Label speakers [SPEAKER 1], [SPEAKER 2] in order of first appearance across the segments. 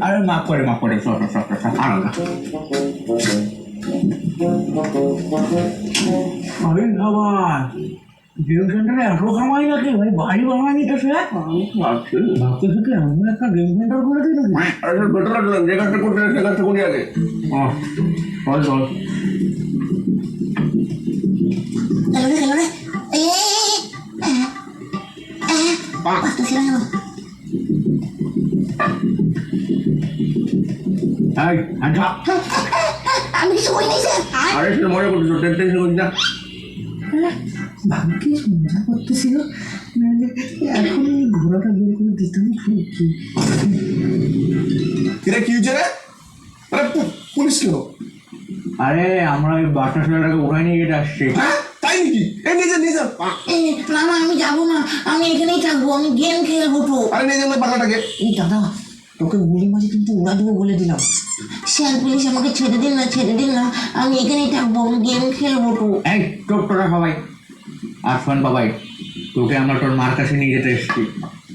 [SPEAKER 1] আরে মাফ করে সব আরে খাবার গেম সেন্টারে এত কামাই নাকি ভাই বাড়ি বানানি তো সে ভাবতেছি কি এমন একটা গেম সেন্টার করে দিল যে কাজটা করতে সে কাজটা করি আগে চল চল
[SPEAKER 2] আমি কিছু করি নাই স্যার।
[SPEAKER 1] আরে সে মনে করছো টেনশন করিস না
[SPEAKER 2] ভাগ্যে মজা করতেছিল এখন এই ঘোড়াটা বের করে দিতাম কি
[SPEAKER 3] কি হয়েছে রে? আরে পুলিশ কেন?
[SPEAKER 1] আরে আমরা ওই বাচ্চা ছেলেটাকে উঠাই নিয়ে যেতে আসছি
[SPEAKER 3] তাই নাকি? এই নিজে
[SPEAKER 2] না না আমি যাবো না, আমি এখানেই থাকবো, আমি গেম খেলবো তো।
[SPEAKER 3] আরে নিয়ে যাবে পাখাটাকে।
[SPEAKER 2] এই দাদা তোকে গুলি মাঝে কিন্তু উড়া দেবো বলে দিলাম। স্যার প্লিজ আমাকে ছেড়ে দিন না, আমি এখানেই থাকবো, আমি গেম খেলবো তো।
[SPEAKER 1] এই তোরা সবাই আর শোন বাবাই, তোকে আমরা তোর মার কাছে নিয়ে যেতে এসেছি।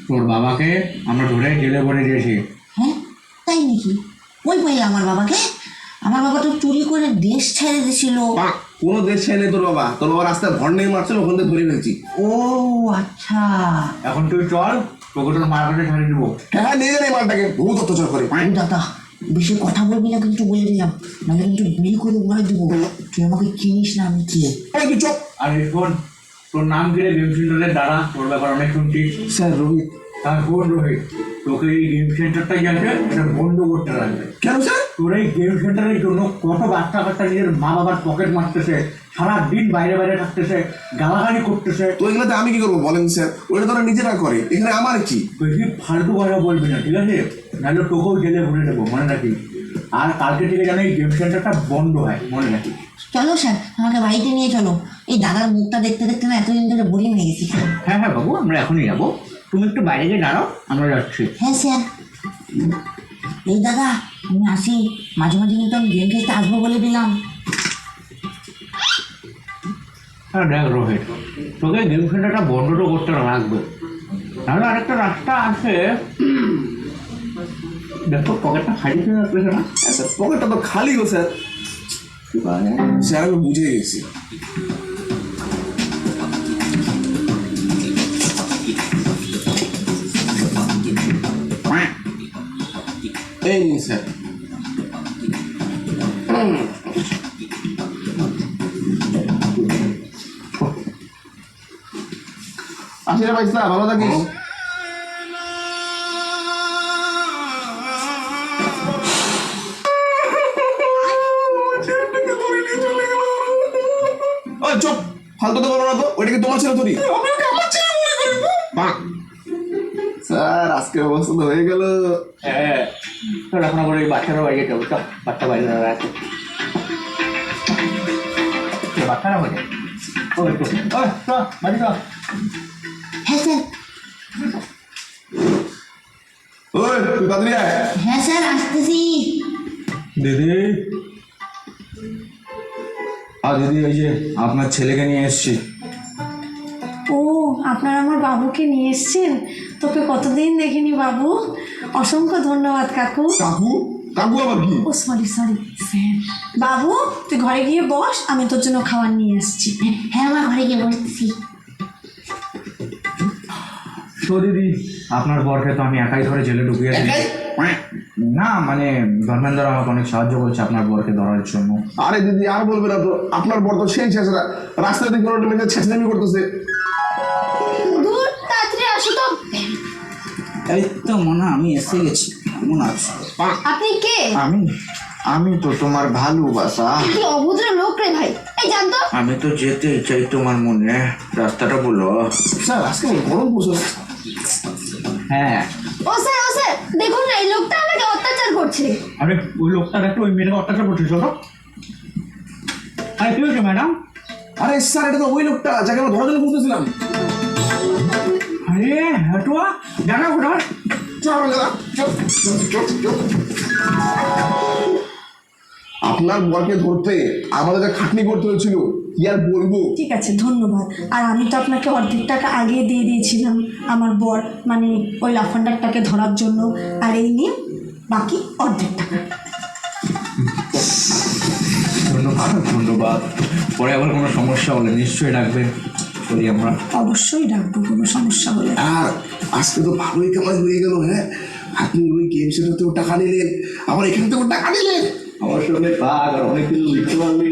[SPEAKER 1] তোর বাবাকে আমরা ধরে জেলে ভরে দিয়েছি।
[SPEAKER 2] হ্যাঁ তাই নাকি? ওই পাইলে আমার বাবাকে? আমার বাবা তো চুরি করে দেশ ছেড়ে দিয়েছিল।
[SPEAKER 3] কোনো দেশ ছেড়ে নেই তোর বাবা রাস্তায় ভর নেই মারছিল, ওখান থেকে ধরে ফেলছি।
[SPEAKER 2] ও আচ্ছা,
[SPEAKER 1] এখন তুই চল, তোকে তোর মার কাছে ছাড়িয়ে দেবো।
[SPEAKER 3] হ্যাঁ নিয়ে যান এই মালটাকে, বহুত অত্যাচার করে।
[SPEAKER 2] দাদা বেশি কথা বলবি না কিন্তু বলে দিলাম, নাহলে কিন্তু গুলি করে উড়াই দেবো। তুই আমাকে চিনিস না আমি কে।
[SPEAKER 3] তুই চুপ।
[SPEAKER 1] আর শোন, তোর নাম গেলে গেম সেন্টারের দ্বারা তোর ব্যাপার অনেক শুনছি।
[SPEAKER 3] স্যার রোহিত।
[SPEAKER 1] তার বোন রোহিত, তোকে এই গেম সেন্টারটাই আছে এটা বন্ধ করতে লাগবে।
[SPEAKER 3] কেন স্যার?
[SPEAKER 1] তোর এই গেম সেন্টারের জন্য কত বাচ্চা নিজের মা বাবার পকেট মারতেছে, সারাদিন বাইরে থাকতেছে, গালাগালি করতেছে।
[SPEAKER 3] তো এগুলোতে আমি কি করবো বলেন স্যার? ওটা তোরা নিজেরা করে, এখানে আমার কি?
[SPEAKER 1] বেশি ফালতু কথা বলবি না, ঠিক আছে? নাহলে তোকেও জেলে ভরে দেবো, মনে রাখিস। আর কালকে থেকে যেন এই গেম সেন্টারটা বন্ধ হয়, মনে রাখিস।
[SPEAKER 2] চলো স্যার আমাকে বাড়িতে নিয়ে চলো, এই দাদার মুখটা দেখতে দেখতে না এতদিন ধরে বোরিং হয়ে গেছি।
[SPEAKER 1] হ্যাঁ বাবু, আমরা এখনই যাবো, তুমি একটু বাইরে গিয়ে দাঁড়াও, আমরা যাচ্ছি।
[SPEAKER 2] হ্যাঁ স্যার। এই দাদা আমি আসি, মাঝে মাঝে কিন্তু আমি গেম খেলতে আসবো বলে দিলাম।
[SPEAKER 1] হ্যাঁ দেখ রোহিত, তোকে গেম সেন্টারটা বন্ধ তো করতে লাগবে, নাহলে আরেকটা রাস্তা আছে। দেখো পকেটটা খালি হয়ে রাখতেছে না?
[SPEAKER 3] স্যার পকেটটা তো খালি গো স্যার। স্যার আমি বুঝে গেছি। এই নিন স্যার। আসি রে ভাই, ভালো থাকিস। চুপ, ফালতু তো বলো না তো, ওইটাকে তোমার ছেলে ধরি। স্যার আজকের অবস্থা তো হয়ে গেল।
[SPEAKER 1] হ্যাঁ তোর এখন আবার ওই বাচ্চারা বাইরে যাবো, চল বাচ্চা বাইরে আছে, বাচ্চারা বাইরে। ওই তো ওই চ বাড়ি চ।
[SPEAKER 2] হ্যাঁ স্যার।
[SPEAKER 3] ওই তুই তাড়াতাড়ি আয়।
[SPEAKER 2] হ্যাঁ স্যার আসতেছি।
[SPEAKER 1] দিদি,
[SPEAKER 3] দিদি ওই যে আপনার ছেলেকে নিয়ে এসছি।
[SPEAKER 4] ও আপনারা আমার বাবুকে নিয়ে এসছেন, তোকে কতদিন দেখিনি বাবু, অসংখ্য ধন্যবাদ কাকু।
[SPEAKER 3] কাকু? কাকু আবার কি?
[SPEAKER 4] ও সরি স্যার। বাবু তুই ঘরে গিয়ে বস, আমি তোর জন্য খাবার নিয়ে এসছি।
[SPEAKER 2] হ্যাঁ আমার ঘরে গিয়ে বসতেছি।
[SPEAKER 1] তো দিদি, আপনার বরকে তো আমি একাই ধরে জেলে ঢুকিয়েছি। না মানে ধর্মেন্দ্র আমাকে অনেক সাহায্য করছে আপনার বরকে ধরার জন্য।
[SPEAKER 3] আরে দিদি আর বলবে না তো, আপনার বর তো সেই ছেঁচড়া, রাস্তায় দেখে কোনো মেয়েদের ছেঁচড়ামি করতেছে।
[SPEAKER 4] দূর তাড়াতাড়ি আসো তো।
[SPEAKER 5] এই তো মনে আমি এসে গেছি, কেমন আছো?
[SPEAKER 4] আপনি কে?
[SPEAKER 5] আমি তো তোমার ভালোবাসা।
[SPEAKER 4] কি অভদ্র লোক রে ভাই, এই জান তো।
[SPEAKER 5] আমি তো যেতে চাই তোমার মনে, রাস্তাটা বলো।
[SPEAKER 3] স্যার আজকে গরম পড়ছে।
[SPEAKER 1] হ্যাঁ
[SPEAKER 4] ও স্যার দেখুন না, এই লোকটা আমাকে অত্যাচার করছে।
[SPEAKER 1] আরে ওই লোকটা একটু ওই মেয়েটাকে অত্যাচার করছে, চলো। আরে কি হয়েছে ম্যাডাম?
[SPEAKER 3] আরে স্যার এটা তো ওই লোকটা যাকে আমরা ধরার জন্য বলতেছিলাম।
[SPEAKER 1] আরে হেটুয়া জানা ওটা
[SPEAKER 3] চল দাদা, চল চল চল চল। আপনার বরকে ধরতে আমাদের যা খাটনি করতে হয়েছিল কি আর বলবো।
[SPEAKER 4] ঠিক আছে, ধন্যবাদ। আর আমি তো আপনাকে অর্ধেক টাকা আগে দিয়ে দিয়েছিলাম আমার বর মানে ওই লাফান্ডারটাকে ধরার জন্য, আর এই নিয়ে বাকি অর্ধেক টাকা।
[SPEAKER 5] ধন্যবাদ ধন্যবাদ। পরে আবার কোনো সমস্যা হলে নিশ্চয়ই ডাকবেন, করি আমরা।
[SPEAKER 4] অবশ্যই ডাকবো কোনো সমস্যা হলে।
[SPEAKER 3] আর আজকে তো ভালোই কামাই হয়ে গেল। হ্যাঁ, আপনি ওই গেম সেন্টার টাকা নিলেন, আবার এখান থেকেও টাকা নিলেন।
[SPEAKER 1] আমার সঙ্গে থাক আর অনেক কিছু লিখতে পারবি।